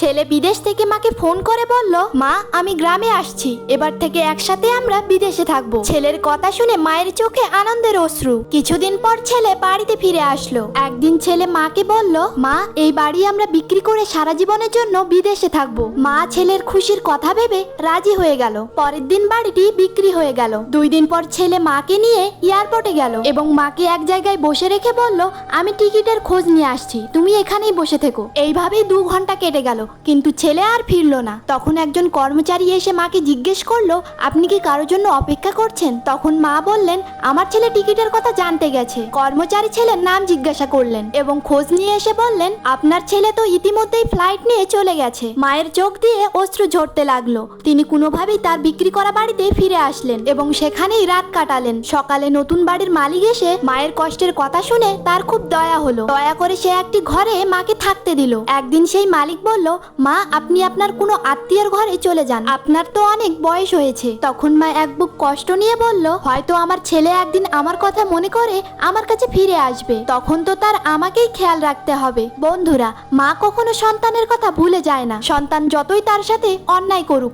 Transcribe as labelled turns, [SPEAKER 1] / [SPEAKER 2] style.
[SPEAKER 1] ছেলে বিদেশ থেকে মাকে ফোন করে বলল, মা আমি গ্রামে আসছি, এবার থেকে একসাথে আমরা বিদেশে থাকবো। ছেলের কথা শুনে মায়ের চোখে আনন্দের অশ্রু। কিছুদিন পর ছেলে বাড়িতে ফিরে আসলো। একদিন ছেলে মাকে বলল, মা এই বাড়ি আমরা বিক্রি করে সারা জীবনের জন্য বিদেশে থাকবো। মা ছেলের খুশির কথা ভেবে রাজি হয়ে গেল। পরের দিন বাড়িটি বিক্রি হয়ে গেল। 2 দিন পর ছেলে মাকে নিয়ে এয়ারপোর্টে গেল এবং মাকে এক জায়গায় বসে রেখে বলল, আমি টিকিটের খোঁজ নিয়ে আসছি, তুমি এখানেই বসে থেকো। এইভাবেই 2 ঘন্টা কেটে গেল, কিন্তু ছেলে আর ফিরলো না। তখন একজন কর্মচারী এসে মাকে জিজ্ঞেস করলো, আপনি কি কারোর জন্য অপেক্ষা করছেন? তখন মা বললেন, আমার ছেলে টিকিটের কথা জানতে গেছে। কর্মচারী ছেলের নাম জিজ্ঞাসা করলেন এবং খোঁজ নিয়ে এসে বললেন, আপনার ছেলে তো ইতিমধ্যেই ফ্লাইট নিয়ে চলে গেছে। মায়ের চোখ দিয়ে অশ্রু ঝরতে লাগলো। তিনি কোনোভাবেই তার বিক্রি করা বাড়িতে ফিরে আসলেন এবং সেখানেই রাত কাটালেন। সকালে নতুন বাড়ির মালিক এসে মায়ের কষ্টের কথা শুনে তার খুব দয়া হলো। দয়া করে সে একটি ঘরে মাকে থাকতে দিল। একদিন সেই মালিক বলল, মা আপনি আপনার কোনো আত্মীয়ের ঘরে চলে যান, আপনার তো অনেক বয়স হয়েছে। তখন মা এক বুক কষ্ট নিয়ে বলল, হয়তো আমার ছেলে একদিন আমার কথা মনে করে আমার কাছে ফিরে আসবে, তখন তো তার আমাকেই খেয়াল রাখতে হবে। বন্ধুরা, মা কখনো সন্তানের কথা ভুলে যায় না, সন্তান যতই তার সাথে অন্যায় করুক।